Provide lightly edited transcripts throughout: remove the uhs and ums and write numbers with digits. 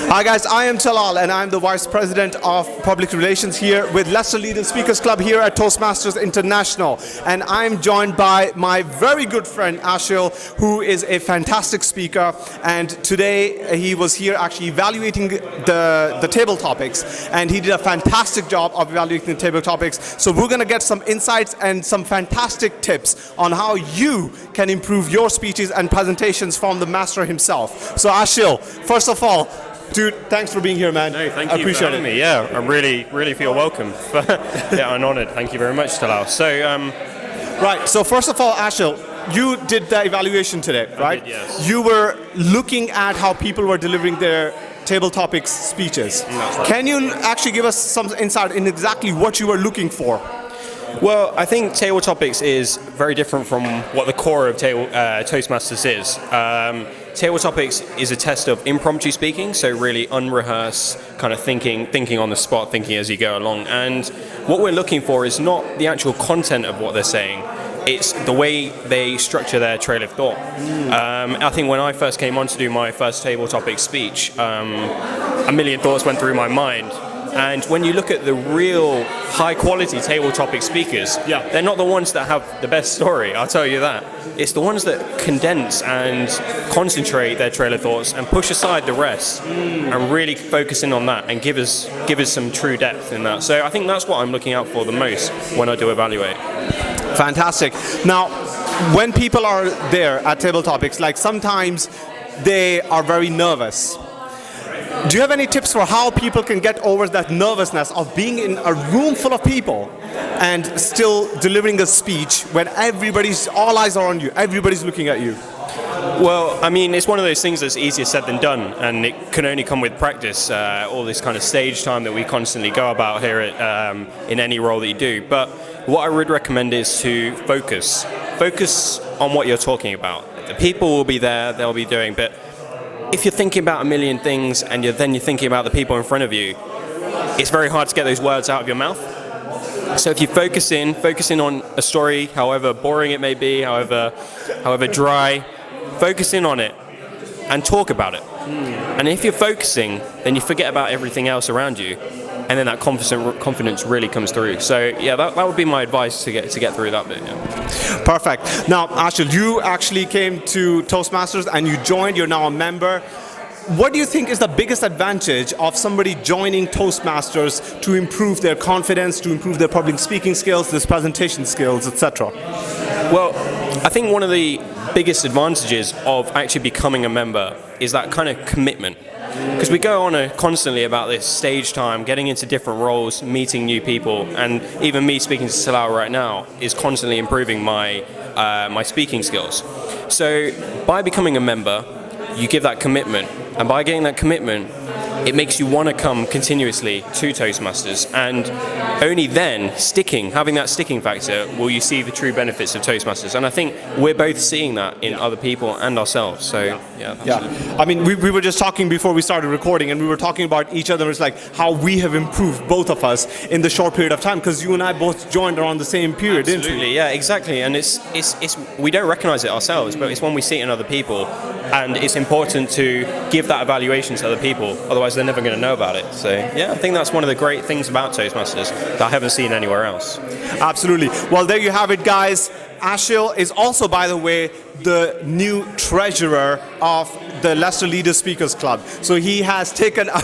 Hi guys, I am Talal and I'm the Vice President of Public Relations here with Leicester Leader Speakers Club here at Toastmasters International. And I'm joined by my very good friend Ashil, who is a fantastic speaker. And today he was here actually evaluating the table topics, and he did a fantastic job of evaluating the table topics. So we're going to get some insights and some fantastic tips on how you can improve your speeches and presentations from the master himself. So Ashil, first of all, dude, thanks for being here, man. No, thank you for having me. Yeah, I really feel welcome. Yeah, I'm honoured. Thank you very much, Talal. So, right. So first of all, Ashil, you did the evaluation today, right? I did, yes. You were looking at how people were delivering their table topics speeches. That's right. Can you actually give us some insight in exactly what you were looking for? Well, I think table topics is very different from what the core of Toastmasters is. Table topics is a test of impromptu speaking, so really unrehearsed, kind of thinking on the spot, thinking as you go along. And what we're looking for is not the actual content of what they're saying, it's the way they structure their trail of thought. I think when I first came on to do my first table topic speech, a million thoughts went through my mind. And when you look at the real high-quality table topic speakers, they're not the ones that have the best story, I'll tell you that. It's the ones that condense and concentrate their trail of thoughts and push aside the rest and really focus in on that and give us some true depth in that. So I think that's what I'm looking out for the most when I do evaluate. Fantastic. Now, when people are there at table topics, like sometimes they are very nervous. Do you have any tips for how people can get over that nervousness of being in a room full of people and still delivering a speech when all eyes are on you, everybody's looking at you? Well, I mean, it's one of those things that's easier said than done, and it can only come with practice, all this kind of stage time that we constantly go about here at, in any role that you do. But what I would recommend is to focus. Focus on what you're talking about. The people will be there, they'll be doing, but if you're thinking about a million things and you're thinking about the people in front of you, it's very hard to get those words out of your mouth. So if you focus in on a story, however boring it may be, however dry, focus in on it and talk about it. And if you're focusing, then you forget about everything else around you, and then that confidence really comes through. So yeah, that would be my advice to get through that bit. Yeah. Perfect. Now, Ashil, you actually came to Toastmasters and you joined. You're now a member. What do you think is the biggest advantage of somebody joining Toastmasters to improve their confidence, to improve their public speaking skills, their presentation skills, etc.? Well, I think one of the biggest advantages of actually becoming a member is that kind of commitment. Because we go on constantly about this stage time, getting into different roles, meeting new people, and even me speaking to Talal right now is constantly improving my my speaking skills. So by becoming a member, you give that commitment, and by getting that commitment, it makes you want to come continuously to Toastmasters, and only then, having that sticking factor, will you see the true benefits of Toastmasters. And I think we're both seeing that in other people and ourselves. So yeah. I mean, we were just talking before we started recording, and we were talking about each other. It's like how we have improved, both of us, in the short period of time, because you and I both joined around the same period, didn't we? Absolutely, yeah, exactly. And it's we don't recognize it ourselves, but it's when we see it in other people, and it's important to give that evaluation to other people. Otherwise, they're never going to know about it. So yeah, I think that's one of the great things about Toastmasters that I haven't seen anywhere else. Absolutely. Well, there you have it, guys. Ashil is also, by the way, the new treasurer of the Leicester Leader Speakers Club. So he has taken up,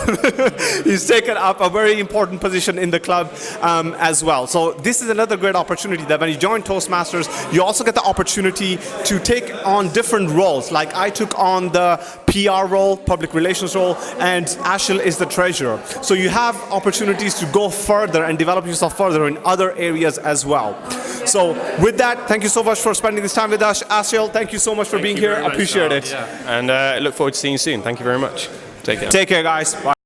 a very important position in the club as well. So this is another great opportunity that when you join Toastmasters, you also get the opportunity to take on different roles. Like I took on the PR role, public relations role, and Ashil is the treasurer. So you have opportunities to go further and develop yourself further in other areas as well. So with that, thank you so much for spending this time with us, Ashil. Thank you so much for being here. I appreciate it. Yeah. And look forward to seeing you soon. Thank you very much. Take care. Take care, guys. Bye.